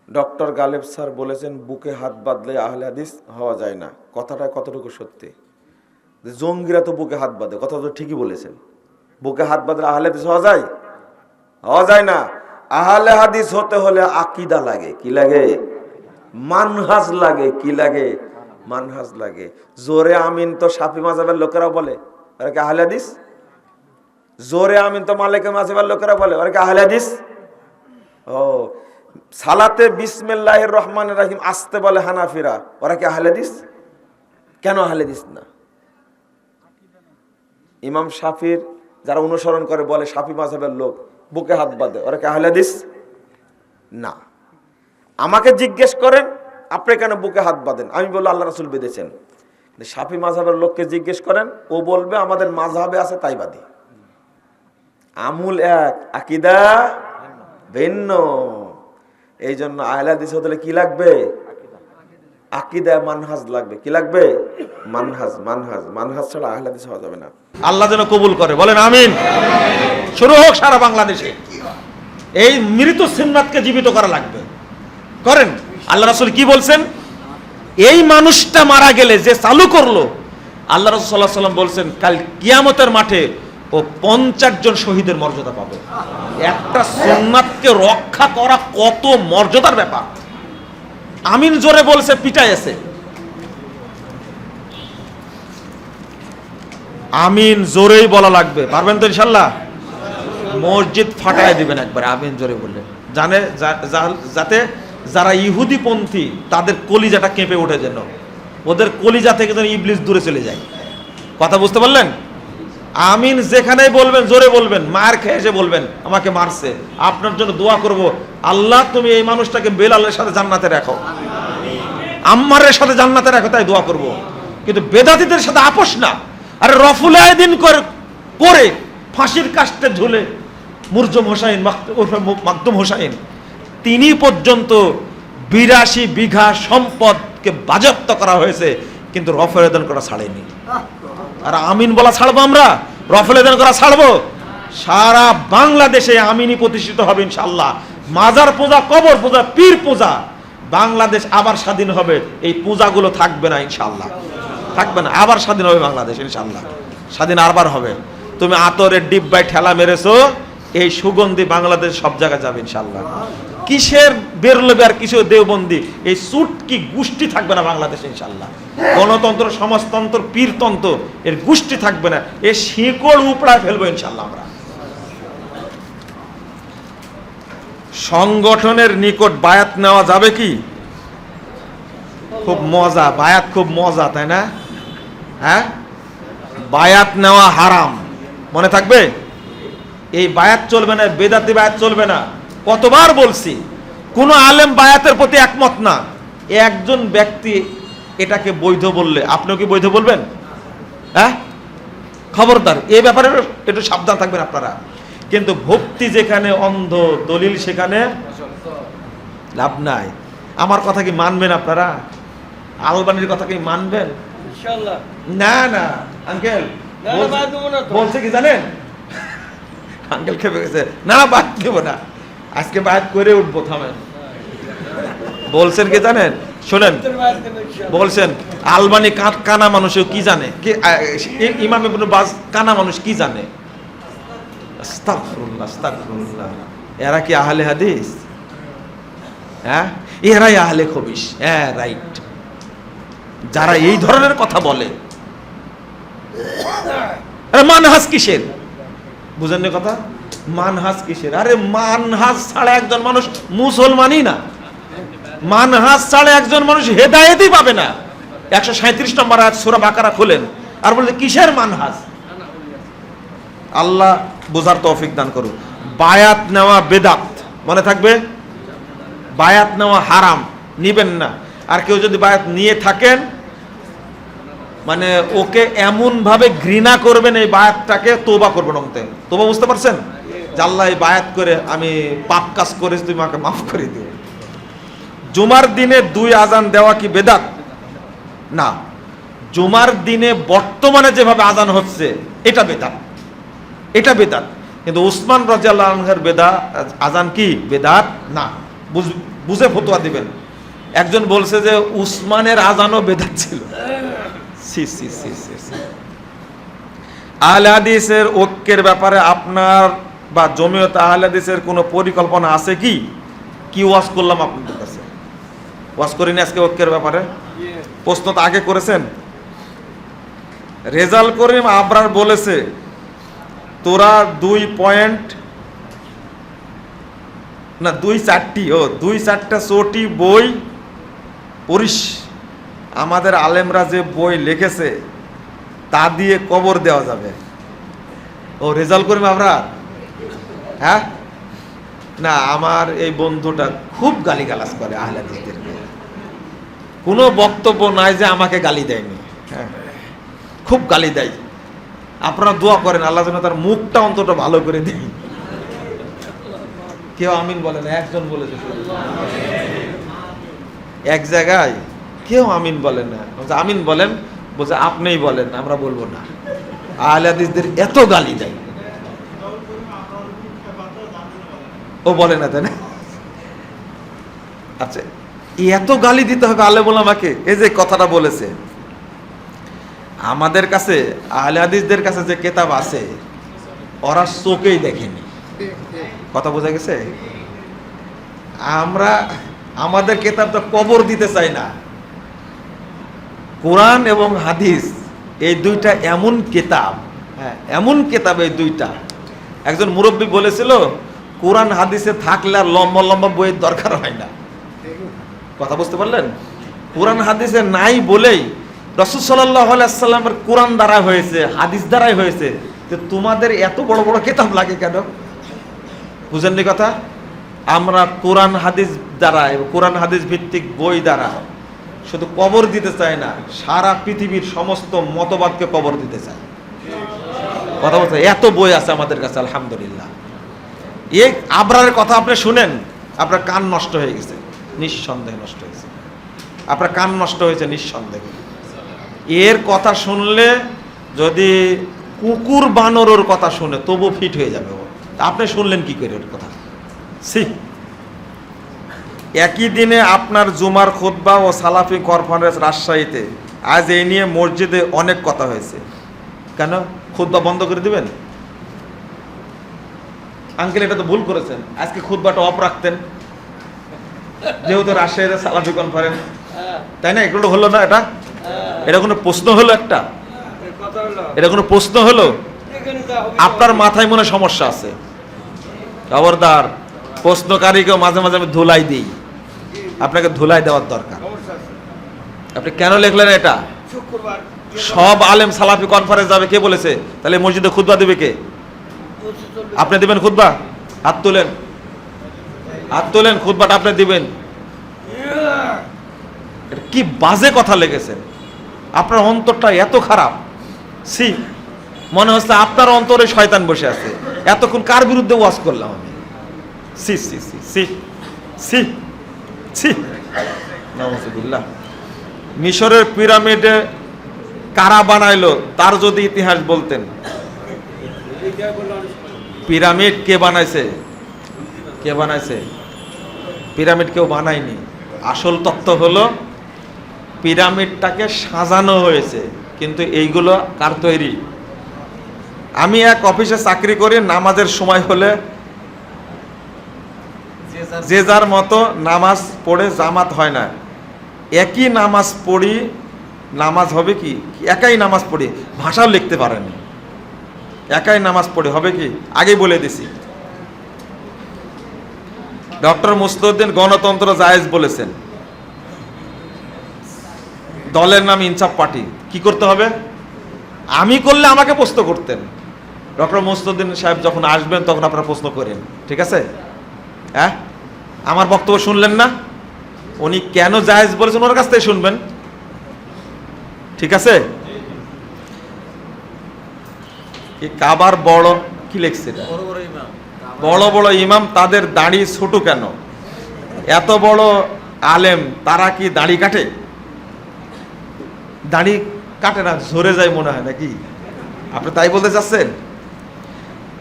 Doctor গালেব sir বলেছেন বুকে হাত বাঁধলে আহলে হাদিস হওয়া যায় না। কথাটা কতটুকু সত্যি? যে জঙ্গিরা তো বুকে হাত বাঁধে, কথা তো ঠিকই বলেছেন। বুকে হাত বাঁধলে আহলে হাদিস হওয়া যায়? হওয়া যায় না। আহলে হাদিস হতে হলে আকীদা লাগে। কি লাগে? মানহাজ লাগে। কি লাগে? মানহাজ লাগে। জোরে আমিন তো শাফি মাযহাবের লোকেরা বলে, ওরা কি আহলে হাদিস? জোরে আমিন তো মালিকি মাযহাবের লোকেরা বলে, ওরা কি আহলে হাদিস? ও, সালাতে বিসমিল্লাহির রহমানির রহিম আসতে বলে হানাফিরা, ওরা কি আহলে হাদিস? কেন আহলে হাদিস না? ইমাম শাফির যারা অনুসরণ করে বলে শাফি মাযহাবের লোক, বুকে হাত বাঁধে, ওরা কি আহলে হাদিস? না। আমাকে জিজ্ঞেস করেন আপনি কেন বুকে হাত বাঁধেন, আমি বলবো আল্লাহ রাসূল বেঁধেছেন। শাফি মাযহাবের লোককে জিজ্ঞেস করেন, ও বলবে আমাদের মাযহাবে আছে তাই বাঁধি। আমুল এক, আকীদা ভিন্ন। এই জন্য আহলে হাদিস হতে কি লাগবে? আকীদা, মানহাজ লাগবে। কি লাগবে? মানহাজ। মানহাজ মানহাজ ছাড়া আহলে হাদিস হওয়া যাবে না। আল্লাহ যেন কবুল করে, বলেন আমিন। শুরু হোক সারা বাংলাদেশে, এই মৃত সুন্নাতকে জীবিত করা লাগবে। করেন। আল্লাহ রাসূল কি বলছেন? এই মানুষটা মারা গেলে যে চালু করলো, আল্লাহ রাসূল সাল্লাল্লাহু আলাইহি ওয়াসাল্লাম বলছেন কাল কিয়ামতের মাঠে ও 50 জন শহীদের মর্যাদা পাবে। একটা সুন্নাতকে রক্ষা করা কত মর্যাদার ব্যাপার। আমিন জোরে বলছে, পিটাইছে। আমিন জোরেই বলা লাগবে। পারবেন তো ইনশাল্লাহ? মসজিদ ফাটায় দিবেন একবার আমিন জোরে বললে, জানে যাতে যারা ইহুদি পন্থী তাদের কলিজাটা কেঁপে ওঠে, যেন ওদের কলিজা থেকে যেন ইবলিস দূরে চলে যায়। কথা বুঝতে পারলেন? আমিন যেখানেই বলবেন জোরে বলবেন, মার খেয়ে এসে বলবেন আমাকে মারছে, আপনার জন্য দোয়া করব, আল্লাহ তুমি এই মানুষটাকে বেলালের সাথে জান্নাতে রাখো, আম্মারের সাথে জান্নাতে রাখো, তাই দোয়া করব। কিন্তু বেদাতীদের সাথে আপোষ না। আরে রফুল আয়দিন করে ফাঁসির কাস্টে ঝুলে মুরজম হোসাইন, মাকদুম হোসাইন, তিনি পর্যন্ত 82 বিঘা সম্পদকে বাজেয়াপ্ত করা হয়েছে, কিন্তু রফুল আয়দিন করা ছাড়েনি। আর আমিন বলা ছাড়বো আমরা? রফুল আয়দিন করা ছাড়বো? সারা বাংলাদেশে আমিনই প্রতিষ্ঠিত হবে ইনশাআল্লাহ। মাজার পূজা, কবর পূজা, পীর পূজা, বাংলাদেশ আবার স্বাধীন হবে। এই পূজাগুলো থাকবে না ইনশাআল্লাহ, থাকবে না। আবার স্বাধীন হবে বাংলাদেশ ইনশাআল্লাহ, স্বাধীন আরবার হবে। তুমি আতরের ডিব্বায় ঠেলা মেরেছো, এই সুগন্ধি বাংলাদেশ সব জায়গায় যাবে ইনশাআল্লাহ। কিসের বেরলবে আর কিসের দেওবন্দি, এই চুটকি গোষ্ঠী থাকবে না বাংলাদেশে ইনশাআল্লাহ। গণতন্ত্র, সমাজতন্ত্র, পীরতন্ত্র এর গোষ্ঠী থাকবে না। এ শিকড় উপড়ায় ফেলবো ইনশাআল্লাহ আমরা। সংগঠনের নিকট বায়াত নেওয়া যাবে কি? খুব মজা, বায়াত খুব মজা, তাই না? হ্যাঁ, বায়াত নেওয়া হারাম, মনে থাকবে। এই বায়াত চলবে না, বেদাতি বায়াত চলবে না। কতবার বলছি, কোন আলেম বায়াতের প্রতি একমত না। একজন ব্যক্তি এটাকে বৈধ বললে আপনিও কি বৈধ বলবেন? হ্যাঁ, খবরদার, এই ব্যাপারে একটু সাবধান থাকবেন আপনারা। কিন্তু ভক্তি যেখানে অন্ধ, দলিল সেখানে লাভ নাই। আমার কথা কি মানবেন আপনারা? আলবানির কথা কি মানবেন? ইনশাআল্লাহ না না আঙ্কেল বলছে কি জানেন, আঙ্কেল খেপে গেছে, না বাদ দেব না, আজকে বাদ করে উঠবো, থামেন। বলছেন কি জানেন, শোনেন, বলছেন আলবানি কানা মানুষ কি জানে, ইমাম ইবনে বাজ কানা মানুষ কি জানে? আস্তাগফিরুল্লাহ, আস্তাগফিরুল্লাহ। এরা কি আহলে হাদিস? হ্যাঁ, এরাই আহলে খবিস। হ্যাঁ, রাইট। যারা এই ধরনের কথা বলে, মানহাজ কিসের? বুঝেননি কথা? মানহাজ কিসের? আরে মানহাজ ছাড়া একজন মানুষ মুসলমানই না। মানহাজ ছাড়া একজন মানুষ হেদায়েতই পাবে না। 137 নম্বর আয়াত সূরা বাকারা খুলেন আর বলে কিসের মানহাজ? আল্লাহ বোঝার তৌফিক দান করুন। বায়াত নেওয়া বেদাত, মনে থাকবে। বায়াত নেওয়া হারাম, নিবেন না। আর কেউ যদি বায়াত নিয়ে থাকেন, মানে ওকে এমন ভাবে ঘৃণা করবেন, এই বায়াতটাকে তওবা করবেন। তওবা বুঝতে পারছেন? যে আল্লাহ এই বায়াত করে আমি পাপ কাজ করেছি, তুমি আমাকে মাফ করে দিও। জুমার দিনে 2 আজান দেওয়া কি বেদাত? না। জুমার দিনে বর্তমানে যেভাবে আজান হচ্ছে এটা বেদাত, এটা বেদাত। কিন্তু উসমান রাদিয়াল্লাহু আনহুর আজান কি বেদাত না। বুঝে ফতোয়া দিবেন। একজন বলছে যে উসমানের আজানও বেদাত ছিল। সি সি সি সি সি। আহলে হাদিসের ঐক্যের ব্যাপারে আপনার বা জমিয়ত আহলে হাদিসের কোনো পরিকল্পনা আছে কি? কি ওয়াজ করলাম আপনাদের কাছে? ওয়াজ করিনি আজকে ঐক্যের ব্যাপারে? প্রশ্ন তো আগে করেছেন। রেজাল করিম আবরার বলেছে তোরা 2.4টা চটি বই পড়িস, আমাদের আলেমরা যে বই লিখেছে তা দিয়ে কবর দেওয়া যাবে। ও রেজাল করিম আবরার? হ্যাঁ না, আমার এই বন্ধুটা খুব গালিগালাজ করে আহলে হাদিসদেরকে, কোনো বক্তব্য নাই যে আমাকে গালি দেয়নি। হ্যাঁ, খুব গালি দেয়। আপনারা দোয়া করেন আল্লাহ যেন তার মুখটা অন্তত ভালো করে দেয়। কেউ আমিন বলে না, একজন বলেছে শুধু। এক জায়গায় কেউ আমিন বলে না, আমিন বলেন, বলছে আপনিই বলেন, আমরা বলবো না। আহলে হাদিসদের এত গালি দেয়, ও বলে না, তাই না? আচ্ছা, এত গালি দিতে হবে আলেম ওলামাকে? এই যে কথাটা বলেছে, আমাদের কাছে আহলে হাদিসদের কাছে যে কিতাব আছে ওরা চোখেই দেখেনি। কথা বোঝা গেছে? আমরা আমাদের কিতাবটা কবর দিতে চাই না। কোরআন এবং হাদিস এই দুইটা এমন কিতাব, হ্যাঁ এমন কিতাব এই দুইটা। একজন মুরব্বী বলেছিল কোরআন হাদিসে থাকলে আর লম্বা লম্বা বইয়ের দরকার হয় না। কথা বুঝতে পারলেন? কোরআন হাদিসে নাই বলেই রাসূল সাল্লাল্লাহু আলাইহি ওয়াসাল্লামের কোরআন দ্বারা হয়েছে, হাদিস দ্বারাই হয়েছে, তো তোমাদের এত বড় বড় কিতাব লাগে কেন? বুঝেননি কথা? আমরা কোরআন হাদিস দ্বারা, কোরআন হাদিস ভিত্তিক বই দ্বারা শুধু কবর দিতে চাই না, সারা পৃথিবীর সমস্ত মতবাদকে কবর দিতে চাই। কথা বলছে, এত বই আছে আমাদের কাছে আলহামদুলিল্লাহ। এই আবরারের কথা আপনি শুনেন, আপনার কান নষ্ট হয়ে গেছে, নিঃসন্দেহে নষ্ট হয়েছে। আপনার কান নষ্ট হয়েছে নিঃসন্দেহে। এর কথা শুনলে যদি কুকুর বানরের কথা শুনে তবু ফিট হয়ে যাবে ও। আপনি শুনলেন কি করে ওর কথা? সি। একই দিনে আপনার জুমার খুতবা ও সালাফি কনফারেন্স রাজশাহীতে, আজ এই নিয়ে মসজিদে অনেক কথা হয়েছে। কেন খুতবা বন্ধ করে দিবেন? আঙ্কেল এটা তো ভুল করেছেন, আজকে খুতবাটা অফ রাখতেন, যেহেতু রাজশাহীতে সালাফি কনফারেন্স, তাই না? এগুলো হলো না? এটা কোনো প্রশ্ন হলো? এটা কোনো প্রশ্ন হলো? আপনার মাথায় মনে সমস্যা আছে। খবরদার, প্রশ্নকারীকেও মাঝে মাঝে আমি ধুলাই দিই, আপনাকে ধুলাই দেওয়ার দরকার। আপনি কেন লিখলেন এটা? সব আলেম সালাফি কনফারেন্স যাবে, কে বলেছে? তাহলে মসজিদে খুতবা দিবে কে? আপনি দিবেন খুতবা? হাত তোলেন, হাত তোলেন, খুতবাটা আপনি দিবেন। কি বাজে কথা লেগেছেন, আপনার অন্তরটা এত খারাপ। সি, মনে হচ্ছে আপনার অন্তরে শয়তান বসে আছে। এতক্ষণ কার বিরুদ্ধে ওয়াজ করলাম আমি? সি সি সি সি সি সি। নাউযুবিল্লাহ। মিশরের পিরামিডে কারা বানাইলো তার যদি ইতিহাস বলতেন। পিরামিড কে বানাইছে? কে বানাইছে? পিরামিড কেউ বানায়নি। আসল তত্ত্ব হলো পিরামিডটাকে সাজানো হয়েছে, কিন্তু এইগুলো কার তৈরি? আমি এক অফিসে চাকরি করি, নামাজের সময় হলে যে যার মতো নামাজ পড়ে, জামাত হয় না। একই নামাজ পড়ি, নামাজ হবে কি? একাই নামাজ পড়ি, ভাষাও লিখতে পারেন, একাই নামাজ পড়ে হবে কি? আগেই বলে দিছি। ডক্টর মুসলিউদ্দিন গণতন্ত্র জায়েজ বলেছেন। দলের নাম ইনসাফ পার্টি। কি করতে হবে? আমি করলে আমাকে প্রশ্ন করতেন। ডক্টর মুসলিউদ্দিন সাহেব যখন আসবেন তখন আপনারা প্রশ্ন করেন, ঠিক আছে? হ্যাঁ, আমার বক্তব্য শুনলেন না? উনি কেন জায়েজ বলেছেন ওর কাছ থেকে শুনবেন, ঠিক আছে? কাবার বড় কি লিখছে? বড় বড় ইমাম তাদের দাড়ি ছোট কেন? এত বড় আলেম তারা কি দাড়ি কাটে? দাড়ি কাটে না, ঝরে যায় মনে হয় নাকি? আপনি তাই বলতে চাচ্ছেন?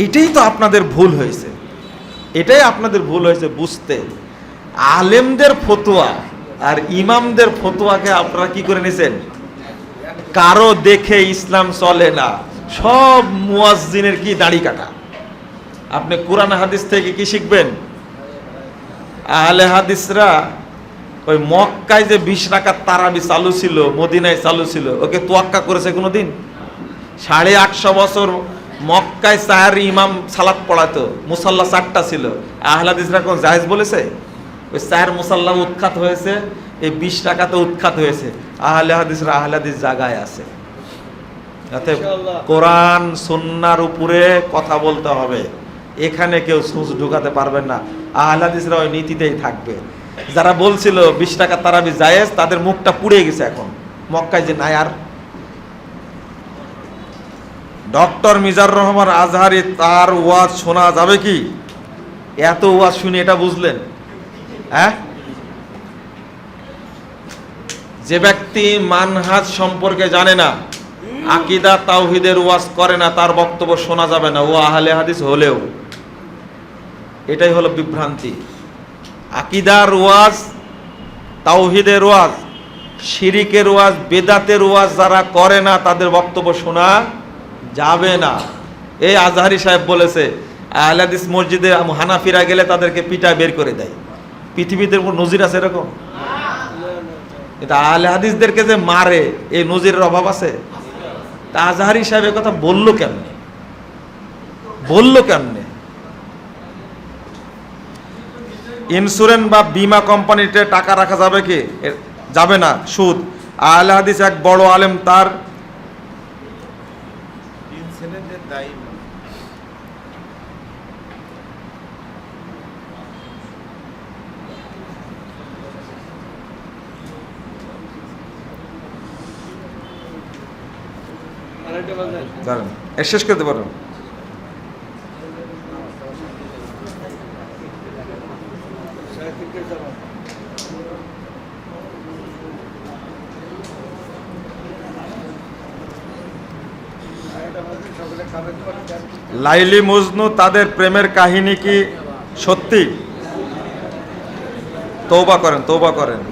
এটাই তো আপনাদের ভুল হয়েছে, এটাই আপনাদের ভুল হয়েছে বুঝতে। আলেমদের ফতোয়া আর ইমামদের ফতোয়াকে আপনারা কি করে নিছেন? কারো দেখে ইসলাম চলে না, সব মুয়াজ্জিনের কি দাড়ি কাটা। আপনি কোরআন হাদিস থেকে কি শিখবেন? আহলে হাদিসরা ওই মক্কায় যে 20 রাকাত তারাবি চালু ছিল, মদিনায় চালু ছিল, ওকে তোয়াক্কা করেছে কোনোদিন? 850 বছর মক্কায় 4 ইমাম সালাত পড়াতো, মুসাল্লা 4টা ছিল। আহলে হাদিসরা কোন জায়েজ বলেছে? ওই 4 মুসাল্লা উৎখাত হয়েছে, এই 20 রাকাতে উৎখাত হয়েছে। আহলে হাদিসরা আহলে হাদিস জায়গায় আছে। যাতে কোরআন সুন্নাহর উপরে কথা বলতে হবে, এখানে কেউ সুচ ঢুকাতে পারবেন না। আহলে হাদিসরা ওই নীতিতেই থাকবে। যারা বলছিল 20 টাকা তারাবি জায়েজ, তাদের মুখটা পুড়ে গেছে এখন মক্কায় যে নাই আর। ডক্টর মিজানুর রহমান আজহারি, তার ওয়াজ শোনা যাবে কি? এত ওয়াজ শুনে এটা বুঝলেন? হ্যাঁ, যে ব্যক্তি মানহাজ সম্পর্কে জানে না, আকীদা তাওহীদের ওয়াজ করে না, তার বক্তব্য শোনা যাবে না, ও আহলে হাদিস হলেও। এটাই হলো বিভ্রান্তি। আকীদার ওয়াজ, তাওহীদের ওয়াজ, শিরিকের ওয়াজ, বেদাতের ওয়াজ যারা করে না, তাদের বক্তব্য শোনা যাবে না। এই আজহারি সাহেব বলেছে, আহলে হাদিস মসজিদে হানাফিরা গেলে তাদেরকে পিটা বের করে দেয়। পৃথিবীতে কোনো নজির আছে এরকম? এটা আহলে হাদিসদেরকে যে মারে, এই নজিরের অভাব আছে? তা আজহারি সাহেব এই কথা বললো কেমনে? ইন্স্যুরেন্স বা বীমা কোম্পানিতে টাকা রাখা যাবে কি? যাবে না, সুদ। আহলে হাদিস এক বড় আলেম তার জানেন, শেষ করতে পারেন। লাইলি মজনু তাদের প্রেমের কাহিনী কি সত্যি? তওবা করেন।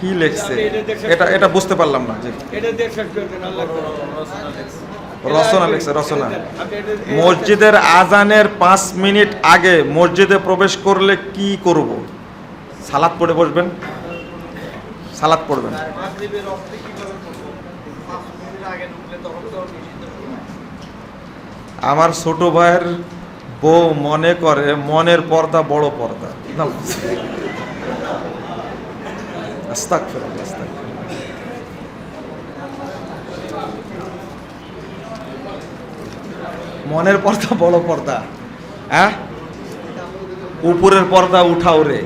কি লেখছে এটা বুঝতে পারলাম না। রচনা। মসজিদের আজানের 5 মিনিট আগে মসজিদে প্রবেশ করলে কি করব? সালাত পড়ে বসবেন, সালাত পড়বেন। আমার ছোট ভাইয়ের বউ মনে করে মনের পর্দা বড় পর্দা। আস্তাগফিরুল্লাহ। মনের পর্দা বড় পর্দা, হ্যাঁ? উপরের পর্দা উঠাও রে,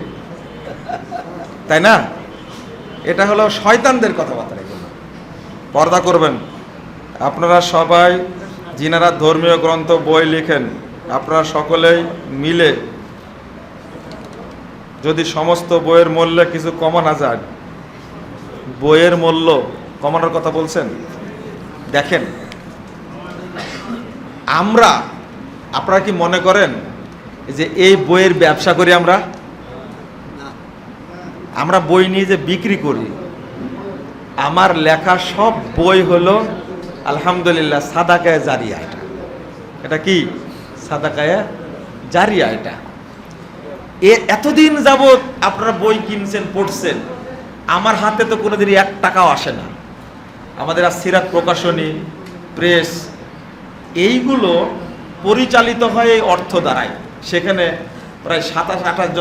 তাই না? এটা হলো শয়তানদের কথাবার্তা। পর্দা করবেন। আপনারা সবাই যিনারা ধর্মীয় গ্রন্থ বই লিখেন, আপনারা সকলেই মিলে যদি সমস্ত বইয়ের মূল্যে কিছু কমানো যায়, বইয়ের মূল্য কমানোর কথা বলছেন। দেখেন, আপনারা কি মনে করেন যে এই বইয়ের ব্যবসা করি? আমরা বই নিয়ে যে বিক্রি করি, আমার লেখা সব বই হলো আলহামদুলিল্লাহ সাদাকায়ে জারিয়া। এটা কি সাদাকায়ে জারিয়া? এটা এতদিন যাবত আপনারা বই কিনছেন, পড়ছেন, আমার হাতে তো কোনোদিন 1 টাকাও আসে না। আমাদের আর সিরাত প্রকাশনী, প্রেস, এইগুলো পরিচালিত হয় এই অর্থ দ্বারাই। সেখানে প্রায় 27-28 জন